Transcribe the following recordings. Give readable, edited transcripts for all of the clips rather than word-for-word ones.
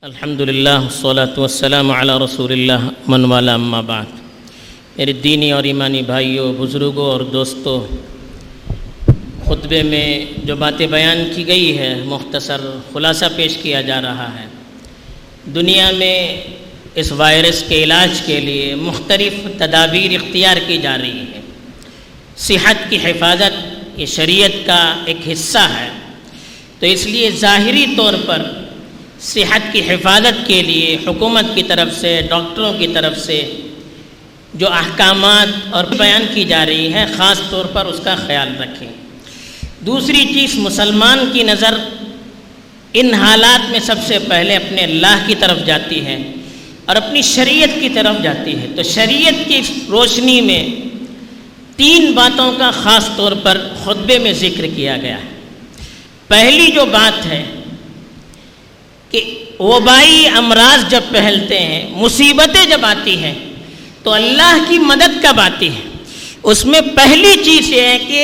الحمدللہ والصلاة والسلام علی رسول اللہ من والا اما بعد۔ میرے دینی اور ایمانی بھائیوں، بزرگوں اور دوستوں، خطبے میں جو باتیں بیان کی گئی ہے مختصر خلاصہ پیش کیا جا رہا ہے۔ دنیا میں اس وائرس کے علاج کے لیے مختلف تدابیر اختیار کی جا رہی ہے۔ صحت کی حفاظت یہ شریعت کا ایک حصہ ہے، تو اس لیے ظاہری طور پر صحت کی حفاظت کے لیے حکومت کی طرف سے، ڈاکٹروں کی طرف سے جو احکامات اور بیان کی جا رہی ہے، خاص طور پر اس کا خیال رکھیں۔ دوسری چیز، مسلمان کی نظر ان حالات میں سب سے پہلے اپنے اللہ کی طرف جاتی ہے اور اپنی شریعت کی طرف جاتی ہے۔ تو شریعت کی روشنی میں تین باتوں کا خاص طور پر خطبے میں ذکر کیا گیا ہے۔ پہلی جو بات ہے کہ وبائی امراض جب پھیلتے ہیں، مصیبتیں جب آتی ہیں تو اللہ کی مدد کب آتی ہے؟ اس میں پہلی چیز یہ ہے کہ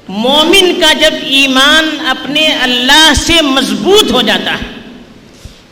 مومن کا جب ایمان اپنے اللہ سے مضبوط ہو جاتا ہے،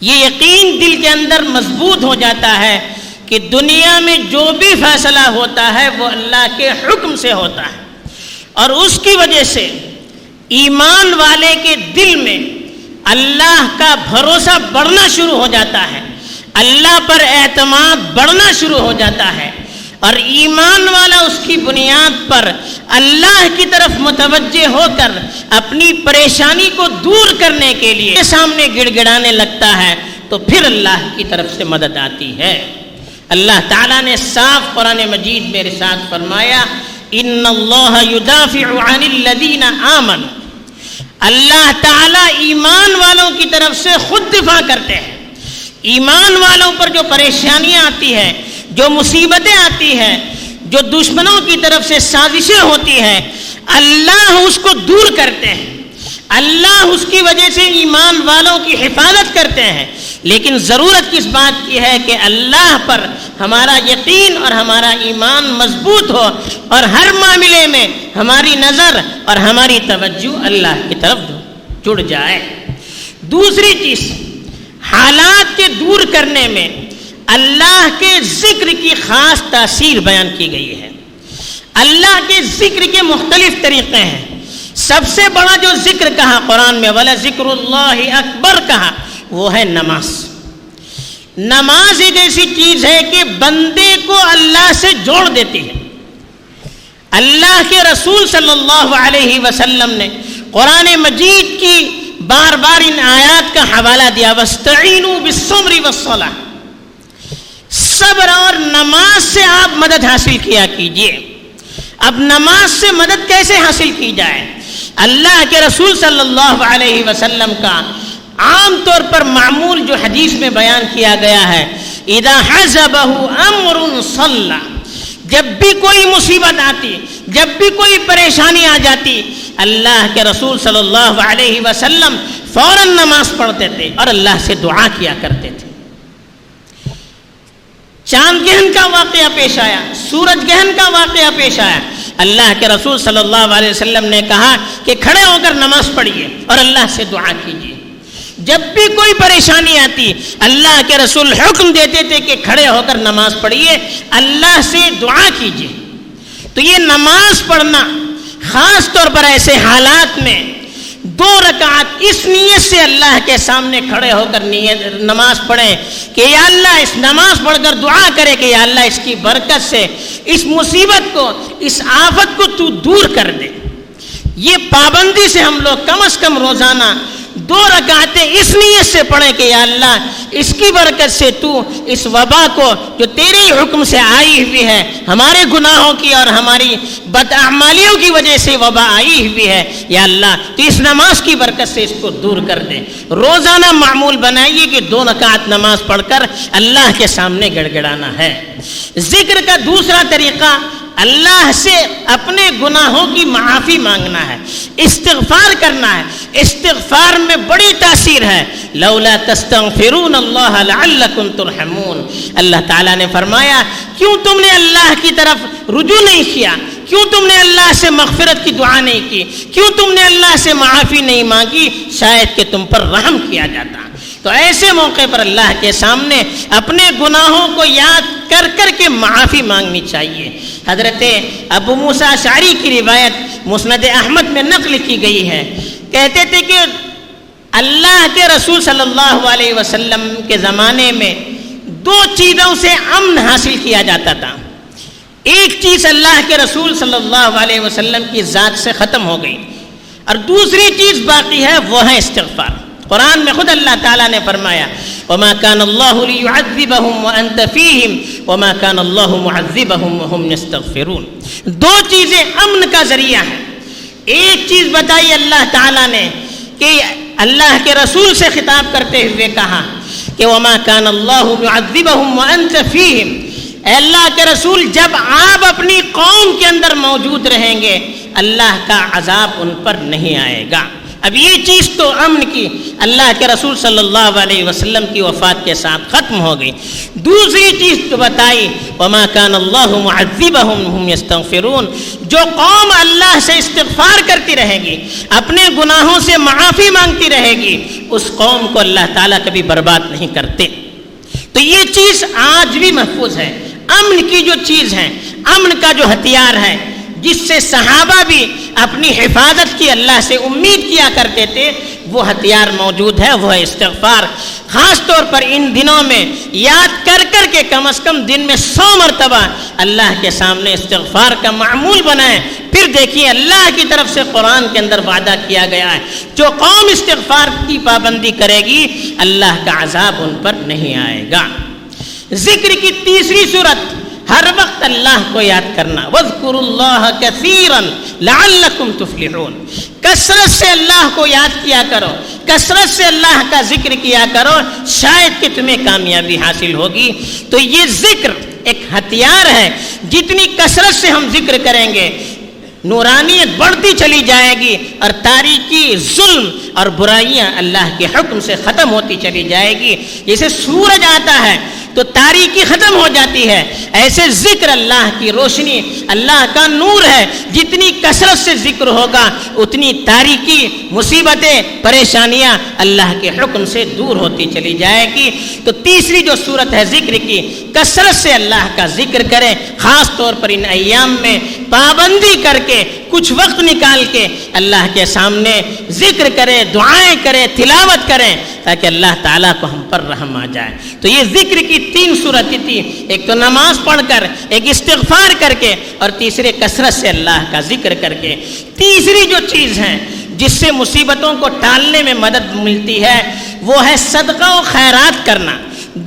یہ یقین دل کے اندر مضبوط ہو جاتا ہے کہ دنیا میں جو بھی فیصلہ ہوتا ہے وہ اللہ کے حکم سے ہوتا ہے، اور اس کی وجہ سے ایمان والے کے دل میں اللہ کا بھروسہ بڑھنا شروع ہو جاتا ہے، اللہ پر اعتماد بڑھنا شروع ہو جاتا ہے، اور ایمان والا اس کی بنیاد پر اللہ کی طرف متوجہ ہو کر اپنی پریشانی کو دور کرنے کے لیے سامنے گڑ گڑانے لگتا ہے، تو پھر اللہ کی طرف سے مدد آتی ہے۔ اللہ تعالیٰ نے صاف قرآن مجید میں ارشاد فرمایا، ان اللہ یدافع عن الذین آمنوا، اللہ تعالیٰ ایمان والوں کی طرف سے خود دفاع کرتے ہیں۔ ایمان والوں پر جو پریشانیاں آتی ہیں، جو مصیبتیں آتی ہیں، جو دشمنوں کی طرف سے سازشیں ہوتی ہیں، اللہ اس کو دور کرتے ہیں، اللہ اس کی وجہ سے ایمان والوں کی حفاظت کرتے ہیں۔ لیکن ضرورت کس بات کی ہے کہ اللہ پر ہمارا یقین اور ہمارا ایمان مضبوط ہو، اور ہر معاملے میں ہماری نظر اور ہماری توجہ اللہ کی طرف جڑ جائے۔ دوسری چیز، حالات کے دور کرنے میں اللہ کے ذکر کی خاص تاثیر بیان کی گئی ہے۔ اللہ کے ذکر کے مختلف طریقے ہیں۔ سب سے بڑا جو ذکر کہا قرآن میں، وَلَذِكْرُ اللَّهِ أَكْبَرُ کہا، وہ ہے نماز۔ نماز ایک ایسی چیز ہے کہ بندے کو اللہ سے جوڑ دیتی ہے۔ اللہ کے رسول صلی اللہ علیہ وسلم نے قرآن مجید کی بار بار ان آیات کا حوالہ دیا، وَاسْتَعِينُوا بِالصَّبْرِ وَالصَّلَاةِ، صبر اور نماز سے آپ مدد حاصل کیا کیجئے۔ اب نماز سے مدد کیسے حاصل کی جائے؟ اللہ کے رسول صلی اللہ علیہ وسلم کا عام طور پر معمول جو حدیث میں بیان کیا گیا ہے، اذا حزبہ امر صلی، جب بھی کوئی مصیبت آتی، جب بھی کوئی پریشانی آ جاتی، اللہ کے رسول صلی اللہ علیہ وسلم فوراً نماز پڑھتے تھے اور اللہ سے دعا کیا کرتے تھے۔ چاند گہن کا واقعہ پیش آیا، سورج گہن کا واقعہ پیش آیا، اللہ کے رسول صلی اللہ علیہ وسلم نے کہا کہ کھڑے ہو کر نماز پڑھیے اور اللہ سے دعا کیجیے۔ جب بھی کوئی پریشانی آتی، اللہ کے رسول حکم دیتے تھے کہ کھڑے ہو کر نماز پڑھیے، اللہ سے دعا کیجیے۔ تو یہ نماز پڑھنا خاص طور پر ایسے حالات میں 2 رکعت اس نیت سے اللہ کے سامنے کھڑے ہو کر نماز پڑھیں کہ یا اللہ، اس نماز پڑھ کر دعا کرے کہ یا اللہ اس کی برکت سے اس مصیبت کو، اس آفت کو تو دور کر دے۔ یہ پابندی سے ہم لوگ کم از کم روزانہ 2 رکعتیں اس نیت سے پڑھیں کہ یا اللہ اس کی برکت سے تو اس وبا کو جو تیرے حکم سے آئی ہوئی ہے، ہمارے گناہوں کی اور ہماری بداعمالیوں کی وجہ سے وبا آئی ہوئی ہے، یا اللہ تو اس نماز کی برکت سے اس کو دور کر دے۔ روزانہ معمول بنائیے کہ 2 رکعت نماز پڑھ کر اللہ کے سامنے گڑ گڑانا ہے۔ ذکر کا دوسرا طریقہ، اللہ سے اپنے گناہوں کی معافی مانگنا ہے، استغفار کرنا ہے۔ استغفار میں بڑی تاثیر ہے، لولا تستغفرون اللہ لعلکم ترحمون۔ اللہ تعالیٰ نے فرمایا، کیوں تم نے اللہ کی طرف رجوع نہیں کیا؟ کیوں تم نے اللہ سے مغفرت کی دعا نہیں کی؟ کیوں تم نے اللہ سے معافی نہیں مانگی؟ شاید کہ تم پر رحم کیا جاتا۔ تو ایسے موقع پر اللہ کے سامنے اپنے گناہوں کو یاد کر کر کے معافی مانگنی چاہیے۔ حضرت ابو موسیٰ اشعری کی روایت مسند احمد میں نقل کی گئی ہے، کہتے تھے کہ اللہ کے رسول صلی اللہ علیہ وسلم کے زمانے میں دو چیزوں سے امن حاصل کیا جاتا تھا۔ ایک چیز اللہ کے رسول صلی اللہ علیہ وسلم کی ذات سے ختم ہو گئی، اور دوسری چیز باقی ہے، وہ ہے استغفار۔ قرآن میں خود اللہ تعالیٰ نے فرمایا وَمَا كَانَ اللَّهُ لِيُعَذِّبَهُمْ وَأَنْتَ فِيهِمْ وَمَا كَانَ اللَّهُ مُعَذِّبَهُمْ وَهُمْ يَسْتَغْفِرُونَ۔ دو چیزیں امن کا ذریعہ ہیں۔ ایک چیز بتائی اللہ تعالیٰ نے کہ اللہ کے رسول سے خطاب کرتے ہوئے کہا کہ وَمَا كَانَ اللَّهُ مُعَذِّبَهُمْ وَأَنْتَ فِيهِمْ، اے اللہ کے رسول جب آپ اپنی قوم کے اندر موجود رہیں گے اللہ کا عذاب ان پر نہیں آئے گا۔ اب یہ چیز تو امن کی اللہ کے رسول صلی اللہ علیہ وسلم کی وفات کے ساتھ ختم ہو گئی۔ دوسری چیز تو بتائی وَمَا كَانَ اللَّهُ مُعَذِّبَهُمْ وَهُمْ يَسْتَغْفِرُونَ، جو قوم اللہ سے استغفار کرتی رہے گی، اپنے گناہوں سے معافی مانگتی رہے گی، اس قوم کو اللہ تعالیٰ کبھی برباد نہیں کرتے۔ تو یہ چیز آج بھی محفوظ ہے۔ امن کی جو چیز ہے، امن کا جو ہتھیار ہے جس سے صحابہ بھی اپنی حفاظت کی اللہ سے امید کیا کرتے تھے، وہ ہتھیار موجود ہے، وہ ہے استغفار۔ خاص طور پر ان دنوں میں یاد کر کر کے کم از کم دن میں 100 مرتبہ اللہ کے سامنے استغفار کا معمول بنائیں۔ پھر دیکھیے اللہ کی طرف سے قرآن کے اندر وعدہ کیا گیا ہے جو قوم استغفار کی پابندی کرے گی اللہ کا عذاب ان پر نہیں آئے گا۔ ذکر کی تیسری صورت، ہر وقت اللہ کو یاد کرنا، وَاذْكُرُوا اللَّهَ كَثِيرًا لَعَلَّكُمْ تُفْلِحُونَ۔ کثرت سے اللہ کو یاد کیا کرو، کثرت سے اللہ کا ذکر کیا کرو، شاید کہ تمہیں کامیابی حاصل ہوگی۔ تو یہ ذکر ایک ہتھیار ہے، جتنی کثرت سے ہم ذکر کریں گے نورانیت بڑھتی چلی جائے گی، اور تاریکی، ظلم اور برائیاں اللہ کے حکم سے ختم ہوتی چلی جائے گی۔ جیسے سورج آتا ہے تو تاریکی ختم ہو جاتی ہے، ایسے ذکر اللہ کی روشنی، اللہ کا نور ہے، جتنی کثرت سے ذکر ہوگا اتنی تاریکی، مصیبتیں، پریشانیاں اللہ کے حکم سے دور ہوتی چلی جائے گی۔ تو تیسری جو صورت ہے ذکر کی، کثرت سے اللہ کا ذکر کریں، خاص طور پر ان ایام میں پابندی کر کے کچھ وقت نکال کے اللہ کے سامنے ذکر کریں، دعائیں کریں، تلاوت کریں، تاکہ اللہ تعالیٰ کو ہم پر رحم آ جائے۔ تو یہ ذکر کی 3 صورتیں تھی، ایک تو نماز پڑھ کر، ایک استغفار کر کے، اور تیسرے کثرت سے اللہ کا ذکر کر کے۔ تیسری جو چیز ہے جس سے مصیبتوں کو ٹالنے میں مدد ملتی ہے وہ ہے صدقہ و خیرات کرنا،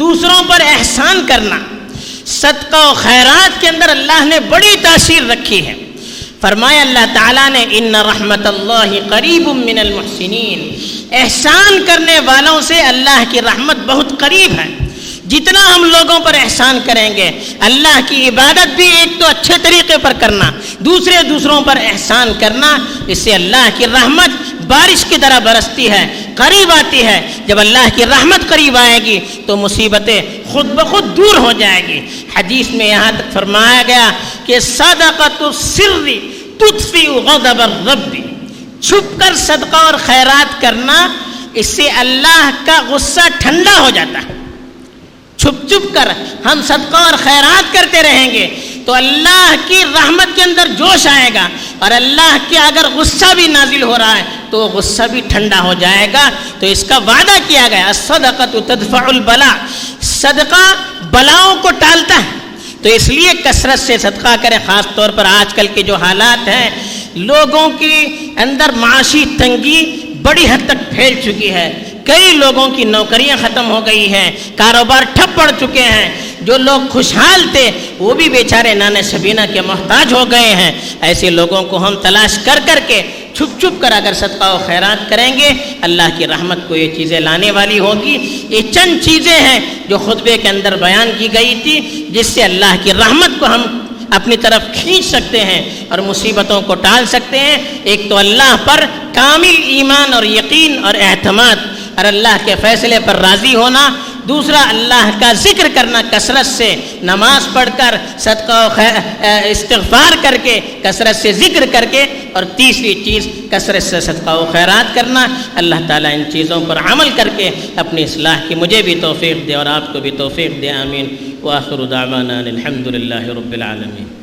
دوسروں پر احسان کرنا۔ صدقہ و خیرات کے اندر اللہ نے بڑی تاثیر رکھی ہے۔ فرمایا اللہ تعالیٰ نے ان رحمت اللہ قریب من المحسنین، احسان کرنے والوں سے اللہ کی رحمت بہت قریب ہے۔ جتنا ہم لوگوں پر احسان کریں گے، اللہ کی عبادت بھی ایک تو اچھے طریقے پر کرنا، دوسروں پر احسان کرنا، اس سے اللہ کی رحمت بارش کی طرح برستی ہے، قریب آتی ہے۔ جب اللہ کی رحمت قریب آئے گی تو مصیبتیں خود بخود دور ہو جائے گی۔ حدیث میں یہاں تک فرمایا گیا کہ صدقۃ السر تطفئ غضب الرب، چھپ کر صدقہ اور خیرات کرنا، اس سے اللہ کا غصہ ٹھنڈا ہو جاتا ہے۔ چھپ کر ہم صدقہ اور خیرات کرتے رہیں گے تو اللہ کی رحمت کے اندر جوش آئے گا، اور اللہ کے اگر غصہ بھی نازل ہو رہا ہے تو غصہ بھی ٹھنڈا ہو جائے گا۔ تو اس کا وعدہ کیا گیا الصدقۃ تدفع البلاء، صدقہ بلاؤں کو ٹالتا ہے۔ تو اس لیے کثرت سے صدقہ کریں۔ خاص طور پر آج کل کے جو حالات ہیں، لوگوں کے اندر معاشی تنگی بڑی حد تک پھیل چکی ہے، کئی لوگوں کی نوکریاں ختم ہو گئی ہیں، کاروبار ٹھپ پڑ چکے ہیں، جو لوگ خوشحال تھے وہ بھی بیچارے نانے شبینہ کے محتاج ہو گئے ہیں۔ ایسے لوگوں کو ہم تلاش کر کر کے چھپ کر اگر صدقہ و خیرات کریں گے، اللہ کی رحمت کو یہ چیزیں لانے والی ہوگی۔ یہ چند چیزیں ہیں جو خطبے کے اندر بیان کی گئی تھی، جس سے اللہ کی رحمت کو ہم اپنی طرف کھینچ سکتے ہیں اور مصیبتوں کو ٹال سکتے ہیں۔ ایک تو اللہ پر کامل ایمان اور یقین اور اعتماد اور اللہ کے فیصلے پر راضی ہونا، دوسرا اللہ کا ذکر کرنا کثرت سے، نماز پڑھ کر، صدقہ و استغفار کر کے، کثرت سے ذکر کر کے، اور تیسری چیز کثرت سے صدقہ و خیرات کرنا۔ اللہ تعالیٰ ان چیزوں پر عمل کر کے اپنی اصلاح کی مجھے بھی توفیق دے اور آپ کو بھی توفیق دے، آمین۔ وآخر دعوانا الحمد للہ رب العالمین۔